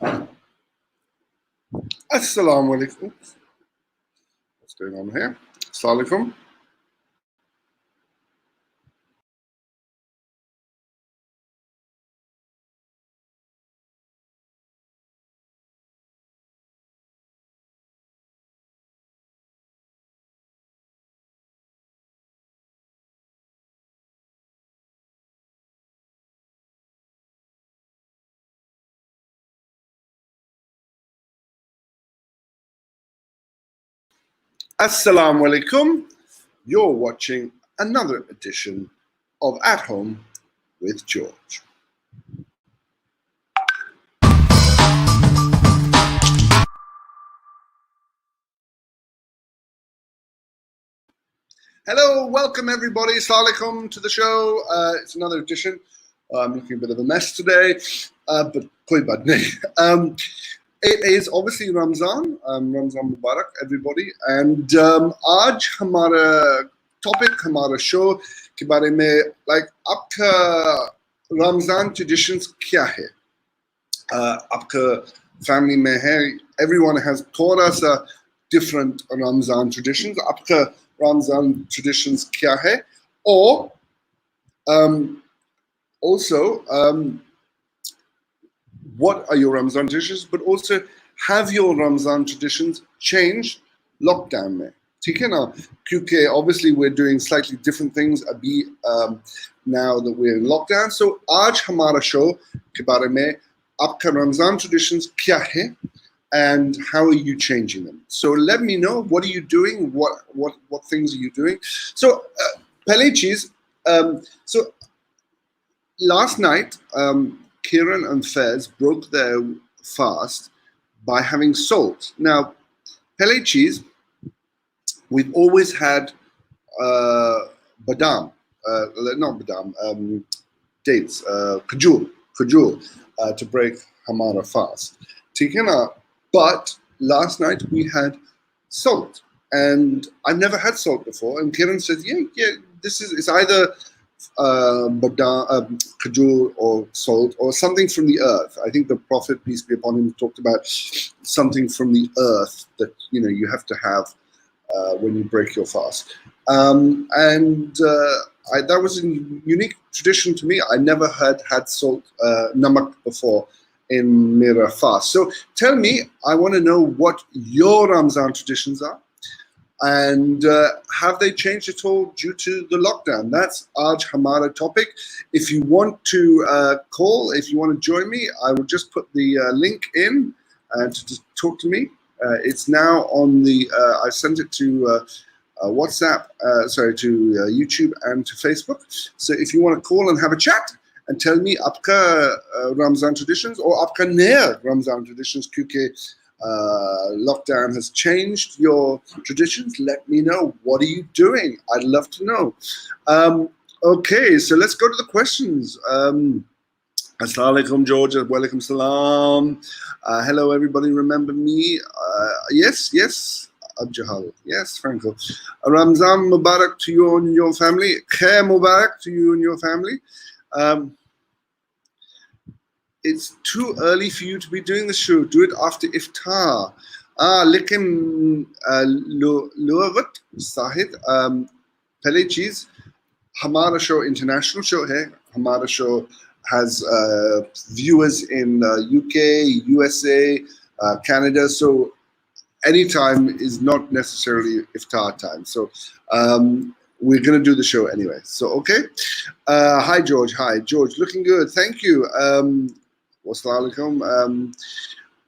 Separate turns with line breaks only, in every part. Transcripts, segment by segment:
Assalamu alaikum. What's going on here? Assalamu alaikum. Assalamu alaikum. You're watching another edition of At Home with George. Hello, welcome everybody. Assalamu alaikum to the show. It's another edition. I'm looking a bit of a mess today, but koi baat nahi. It is obviously Ramazan. Ramazan Mubarak, everybody. And आज हमारा topic, हमारा show के बारे में, like, आपका Ramazan traditions क्या है? आपका family में है? Everyone has थोड़ा सा different Ramazan traditions. आपका Ramazan traditions क्या है? Or also, what are your Ramazan traditions? But also, have your Ramazan traditions changed lockdown में? ठीक है ना? क्योंकि obviously we're doing slightly different things अभी now that we're in lockdown. So आज हमारा show के बारे में आपका Ramazan traditions क्या है? And how are you changing them? So let me know, what are you doing? What things are you doing? So पहली चीज, so last night Kieran and Fez broke their fast by having salt. Now, pehli cheese, we've always had badam, not badam, dates, kajur, to break hamara fast. ठीक है ना? But last night we had salt, and I've never had salt before. And Kieran said, yeah, it's either badam, kajur or salt or something from the earth. I think the Prophet, peace be upon him, talked about something from the earth that you have to have when you break your fast. That was a unique tradition to me. I never had salt, namak before in Mira fast. So tell me, I want to know what your Ramzan traditions are. And have they changed at all due to the lockdown? That's Aaj Hamara topic. If you want to call, if you want to join me, I will just put the link in to just talk to me. It's now on the, I sent it to WhatsApp, to YouTube and to Facebook. So if you want to call and have a chat and tell me आपका Ramzan traditions or आपका नया Ramzan traditions, क्योंकि lockdown has changed your traditions, let me know. What are you doing? I'd love to know. Okay, so let's go to the questions. Assalamu alaikum, George. Walaikum salam. Hello, everybody. Remember me? Yes. Abjahal. Yes, Franco. Ramzan Mubarak to you and your family. Khair Mubarak to you and your family. It's too early for you to be doing the show. Do it after iftar. लेकिन लुअवत साहिद पहली चीज हमारा show international show है. हमारा show has viewers in UK, USA, Canada. So anytime is not necessarily iftar time. So we're going to do the show anyway. So, okay. Hi, George. Looking good. Thank you. Wassalamu alaikum.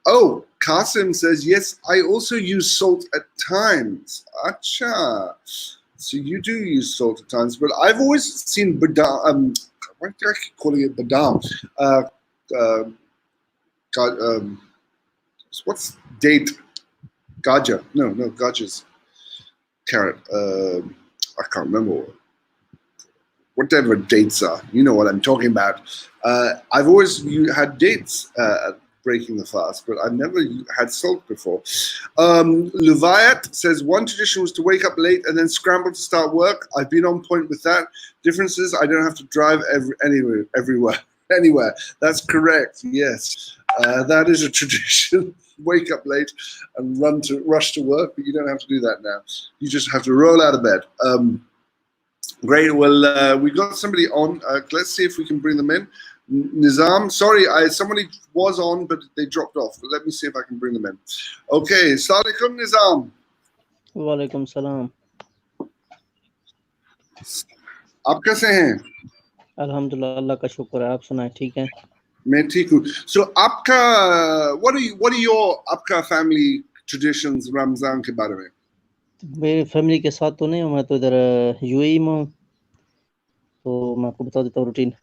Oh, Qasim says, yes, I also use salt at times. Acha. So you do use salt at times, but I've always seen badam. Why do I keep calling it badam? What's date? Gaja. No, gaja's carrot. I can't remember. Whatever dates are, you know what I'm talking about. I've always had dates at breaking the fast, but I've never had salt before. Luvayat says, one tradition was to wake up late and then scramble to start work. I've been on point with that. Differences, I don't have to drive anywhere. That's correct, yes. That is a tradition. Wake up late and rush to work, but you don't have to do that now. You just have to roll out of bed. Great. Well, we got somebody on. Let's see if we can bring them in. Nizam, sorry, somebody was on, but they dropped off. But let me see if I can bring them in. Okay. Assalamu alaikum, Nizam.
वालेकुम सलाम.
आप कैसे हैं?
अल्हम्दुलिल्लाह, अल्लाह का शुक्र है. आप सुनाएं, ठीक है?
मैं ठीक हूँ. So आपका what are your आपका family traditions रमजान के बारे में?
मेरी फैमिली के साथ तो नहीं हूँ, मैं तो इधर यूएई में हूँ, तो मैं आपको बता देता हूँ routine.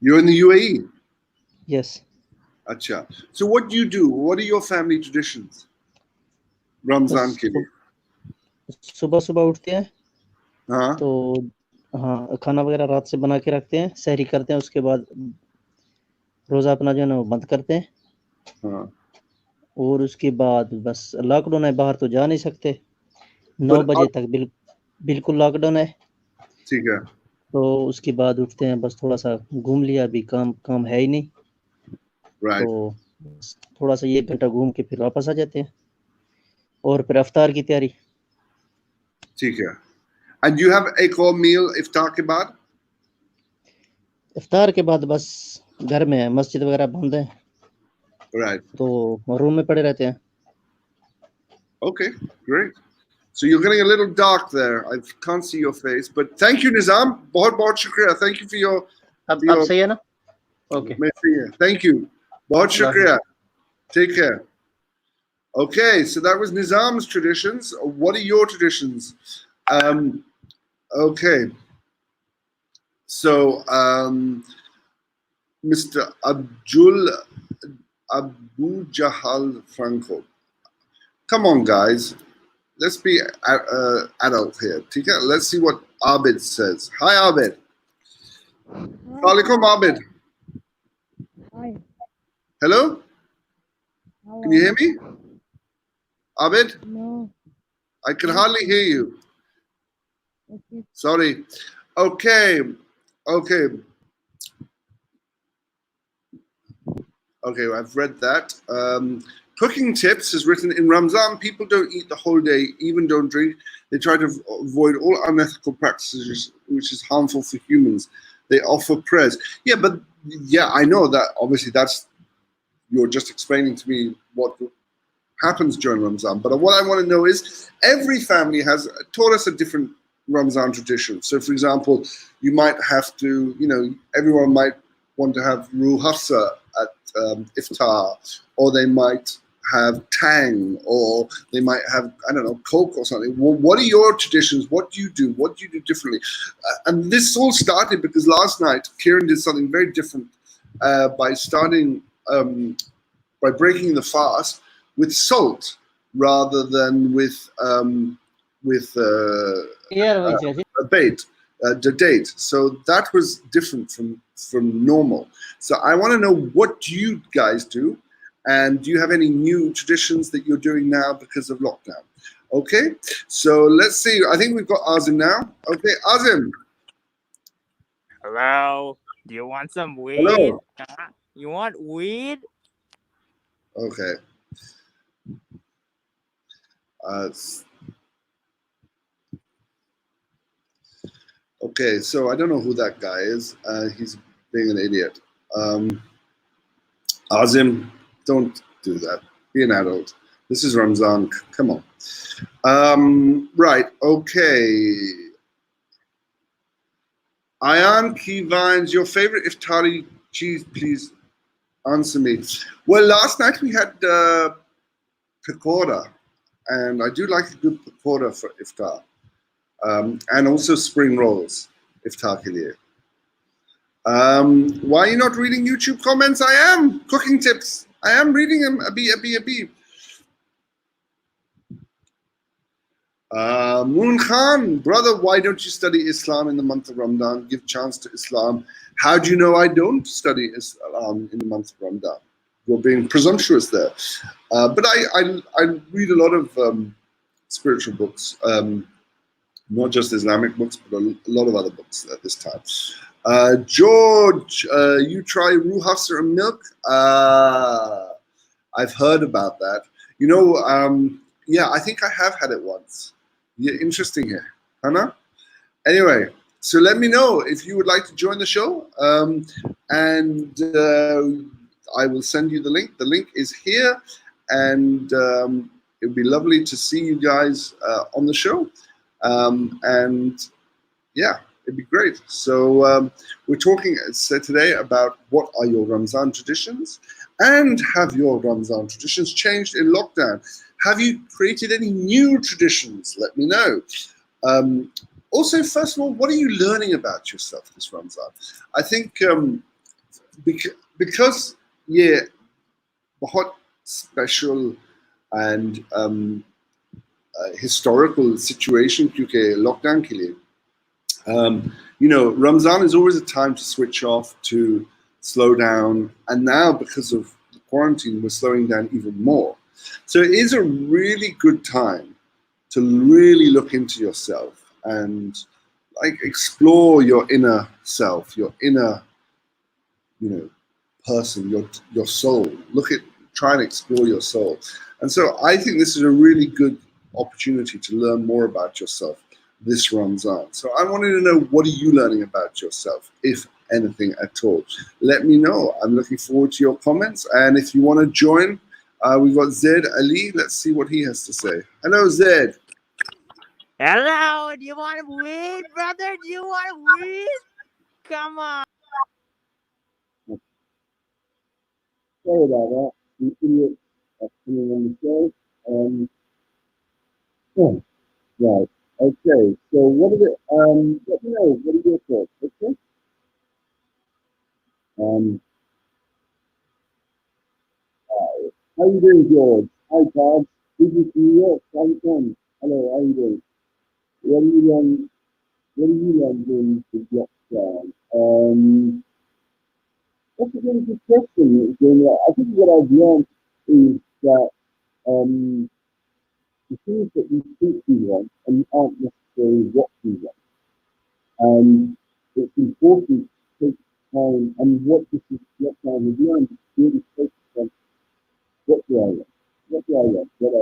You're in the UAE?
Yes.
अच्छा. So what do you do? What are your family traditions? Ramzan के लिए.
सुबह सुबह उठते हैं.
हाँ.
तो हाँ, खाना वगैरह रात से बना के रखते हैं, सहरी करते हैं, उसके बाद रोज़ा अपना जो है ना वो बंद करते हैं.
हाँ.
और उसके बाद बस लॉकडाउन है, बाहर तो जा नहीं सकते. 9 बजे तक बिल्कुल लॉकडाउन है.
ठीक है.
तो उसके बाद उठते हैं, बस थोड़ा सा घूम लिया, अभी काम है ही नहीं.
Right.
तो थोड़ा सा 1 घंटा घूम के फिर वापस आ जाते हैं और फिर इफ्तार की तैयारी.
ठीक है. And you have एक और meal इफ्तार के बाद?
इफ्तार के बाद बस घर में है, मस्जिद वगैरह बंद है.
Right.
तो रूम में पड़े रहते हैं.
Okay, great. So you're getting a little dark there. I can't see your face, but thank you, Nizam. बहुत शुक्रिया. Thank you for your.
अब सही है ना? Okay.
मैं सही है. Thank you. बहुत शुक्रिया. Take care. Okay, so that was Nizam's traditions. What are your traditions? Okay. So Mr. Abu Jahal Franco. Come on, guys. Let's be adult here. Okay? Let's see what Abid says. Hi, Abid. Alaikum, Abid.
Hi.
Hello?
Hello.
Can you hear me? Abid?
No.
I can hardly hear you.
Okay.
Sorry. Okay. Okay, I've read that. Cooking tips is written in Ramazan. People don't eat the whole day, even don't drink. They try to avoid all unethical practices, which is harmful for humans. They offer prayers. Yeah, but yeah, I know that. Obviously, you're just explaining to me what happens during Ramazan. But what I want to know is, every family has taught us a different Ramazan tradition. So, for example, you might have to, everyone might want to have Ruh Hafsa at iftar, or they might have tang, or they might have, I don't know, Coke or something. Well, what are your traditions? What do you do? What do you do differently? And this all started because last night Kieran did something very different by breaking the fast with salt rather than with the date. So that was different from normal. So I want to know, what do you guys do? And do you have any new traditions that you're doing now because of lockdown? Okay, so let's see. I think we've got Azim now. Okay, Azim.
Hello. Do you want some weed?
Hello.
You want weed?
Okay. Okay, so I don't know who that guy is. He's being an idiot. Azim, don't do that. Be an adult. This is Ramzan. Come on. Right, okay. Ayan Kivines, your favorite iftari cheese, please answer me. Well, last night we had pakora, and I do like a good pakora for iftar. And also spring rolls, iftar ke liye. Why are you not reading YouTube comments? I am. Cooking tips. I am reading them. Abi. Moon Khan, brother, why don't you study Islam in the month of Ramadan? Give chance to Islam. How do you know I don't study Islam in the month of Ramadan? You're being presumptuous there. But I read a lot of spiritual books, not just Islamic books, but a lot of other books at this time. George, you try ruhafza and milk? I've heard about that. You know, yeah, I think I have had it once. Yeah, interesting here, Hannah. Anyway, so let me know if you would like to join the show, and I will send you the link. The link is here, and it would be lovely to see you guys on the show. And yeah, it'd be great. So we're talking today about what are your Ramazan traditions, and have your Ramazan traditions changed in lockdown? Have you created any new traditions? Let me know. Also, first of all, what are you learning about yourself this Ramazan? I think because yeah, बहुत special and historical situation क्योंकि lockdown के लिए. You know, Ramazan is always a time to switch off, to slow down, and now because of the quarantine, we're slowing down even more. So it is a really good time to really look into yourself and like explore your inner self, your inner, you know, person, your soul. Try and explore your soul. And so I think this is a really good opportunity to learn more about yourself this Ramazan. So I wanted to know, what are you learning about yourself, if anything at all? Let me know. I'm looking forward to your comments. And if you want to join, we've got Zed Ali. Let's see what he has to say. Hello, Zed.
Hello, do you want to weed, brother? Do you want to weed? Come on.
Sorry about that. The idiot coming on the show. Oh, right. Okay. So what is it? Let me know. What are your thoughts? Okay. How you doing, George? Hi, Todd. This is New York. How you doing? Hello. How you doing? What are you doing to get down? That's a really good question. I think what I've learned is that the things that you think you want and aren't necessarily what you want. And it's important to take time, and what time have learned is really focus on what do I want? What do I want? What I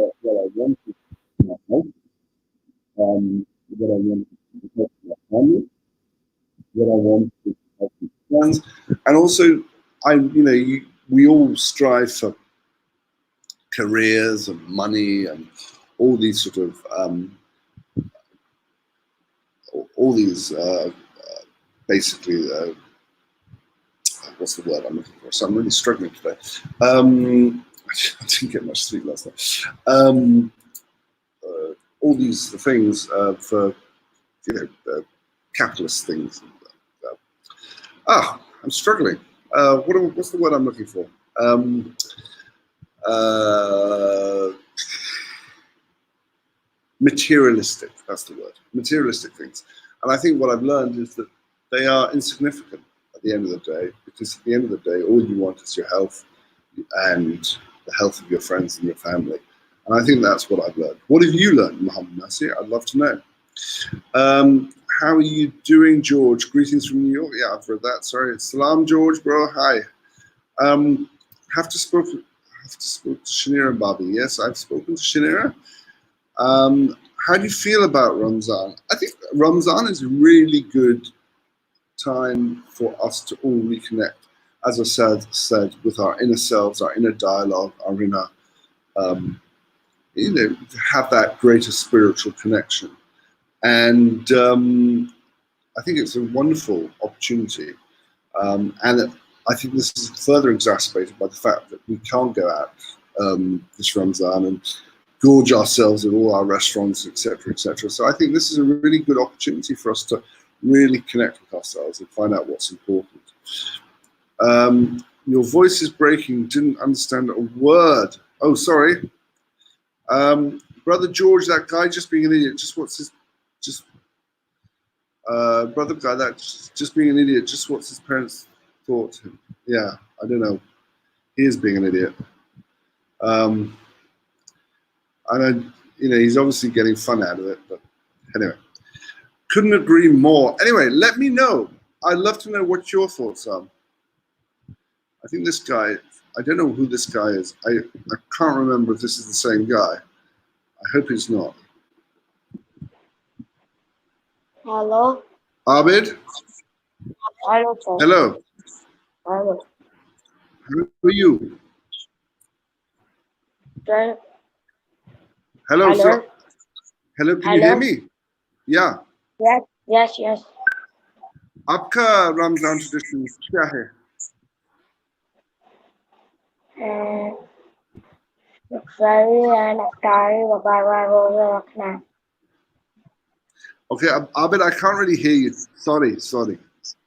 want is my health, what I want is to help my family, what I want is to help my friends. And also, we all strive for careers and money and all these sort of basically what's the word I'm looking for? So I'm really struggling today. I didn't get much sleep last night. All these things for capitalist things. I'm struggling. What's the word I'm looking for? Materialistic, that's the word. Materialistic things. And I think what I've learned is that they are insignificant at the end of the day, because at the end of the day, all you want is your health and the health of your friends and your family. And I think that's what I've learned. What have you learned, Muhammad Nasir? I'd love to know. How are you doing, George? Greetings from New York. Yeah, I've read that. Sorry. Salam, George, bro. Hi. Have to speak to Shanira and Bobby. Yes, I've spoken to Shanira. How do you feel about Ramazan? I think Ramazan is a really good time for us to all reconnect, as I said, with our inner selves, our inner dialogue, our inner, have that greater spiritual connection. And I think it's a wonderful opportunity. And I think this is further exacerbated by the fact that we can't go out this Ramazan and gorge ourselves at all our restaurants, etc., etc. So I think this is a really good opportunity for us to really connect with ourselves and find out what's important. Your voice is breaking. Didn't understand a word. Oh, sorry. Brother George, that guy just being an idiot. Brother guy, that's just being an idiot. Just what's his parents thought. Yeah, I don't know. He is being an idiot. And he's obviously getting fun out of it. But anyway, couldn't agree more. Anyway, let me know I'd love to know what your thoughts are. I think this guy, I don't know who this guy is. I can't remember if this is the same guy. I hope it's not.
Hello.
Abid?
Hello, sir.
Hello.
Hello.
How are you?
Sir.
Hello,
Hello.
sir. Hello, can you hear
Hello.
me? Yeah.
Yes.
आपका Ramzan tradition क्या है?
Very and after Baba Rakna.
Okay, Abid, I can't really hear you. Sorry.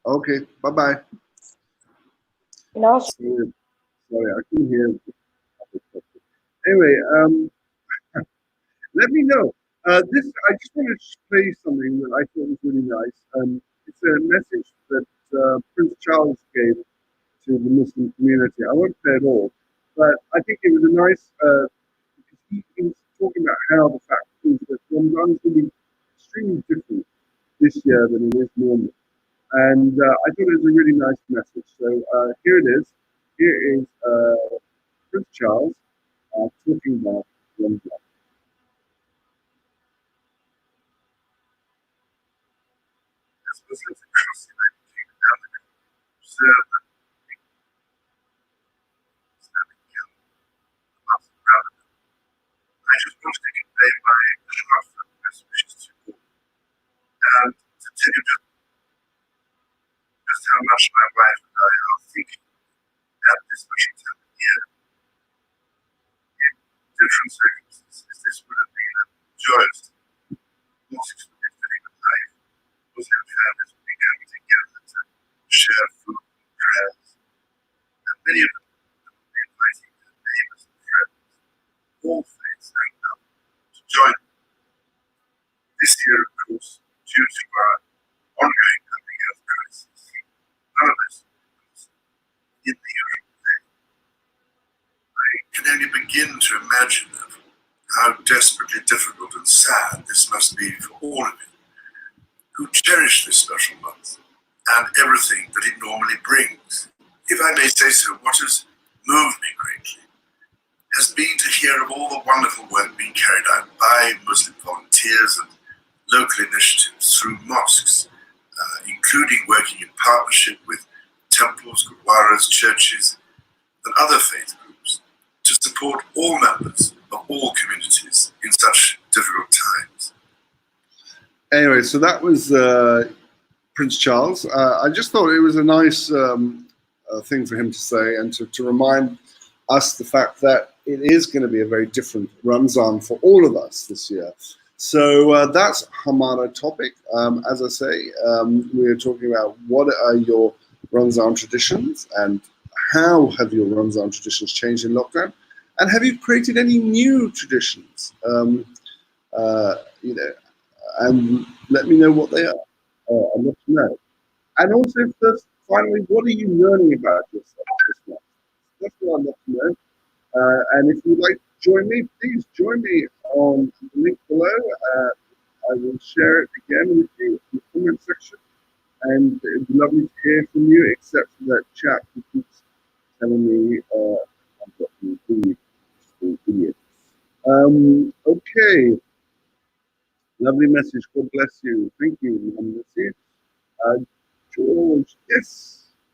Okay, bye-bye.
No, sir.
Sorry, I couldn't hear. Anyway, let me know. I just want to play something that I thought was really nice. It's a message that Prince Charles gave to the Muslim community. I won't play it all, but I think it was a nice, because he was talking about how the fact is that Ramadan is going to be extremely different this year than it is normal. And I thought it was a really nice message. So here it is. Here is Prince Charles talking about Ramadan. As Muslims across the United Kingdom now observe the Islamic the month of Ramadan, I just wanted to convey my heartfelt best wishes to you all, and to tell you just how much my wife and I are thinking at this special time of year. In different circumstances, this would have been a joyous, most extraordinary feeling of life. Muslim families would be coming together to share food and prayers, and many of them would be inviting their neighbors and friends, all faiths and none, to join them. This year, of course, due to our ongoing public health crisis, none of this was in the usual way. I can only begin to imagine how desperately difficult and sad this must be for all of you who cherish this special month and everything that it normally brings. If I may say so, what has moved me greatly has been to hear of all the wonderful work being carried out by Muslim volunteers and local initiatives through mosques, including working in partnership with temples, gurdwaras, churches, and other faith groups to support all members of all communities in such difficult times. Anyway, so that was Prince Charles. I just thought it was a nice thing for him to say, and to remind us the fact that it is going to be a very different Ramazan for all of us this year. So that's Hamara topic. As I say, we're talking about what are your Ramazan traditions and how have your Ramazan traditions changed in lockdown, and have you created any new traditions? And let me know what they are. I'd love to know. And also, first, finally, what are you learning about yourself this month? That's what I'd love to know. And if you'd like to join me, please join me on the link below. I will share it again with you in the comment section. And it'd be lovely to hear from you, except for that chat who keeps telling me I've got to do video. Okay. Lovely message. God bless you. Thank you. George.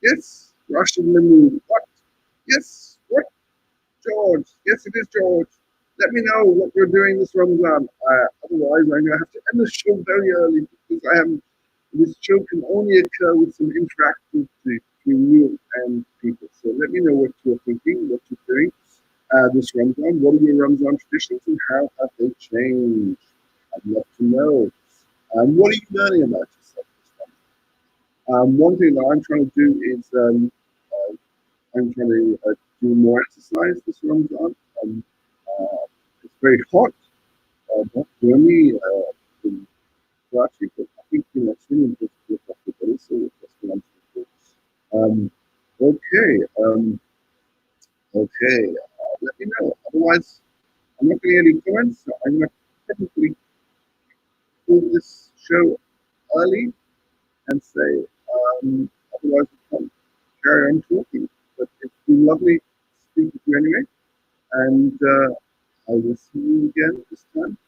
Yes. Russian Lemon. What? Yes. What? George. Yes, it is George. Let me know what you're doing this Ramadan. Otherwise, I'm going to have to end the show very early because this show can only occur with some interaction between you and people. So let me know what you're thinking, what you're doing this Ramadan. What are your Ramadan traditions and how have they changed? I'd love to know. What are you learning about yourself this Ramadan? One thing that I'm trying to do is I'm trying to do more exercise this Ramadan. It's very hot, not gloomy in Karachi, but I think it's really important to look after the body, so that's what I'm trying to do. Okay. Let me know. Otherwise, I'm not getting any comments, so I'm going to technically pull this show early and say Otherwise, we can't carry on talking. But it's been lovely speaking to you anyway. And I will see you again this time.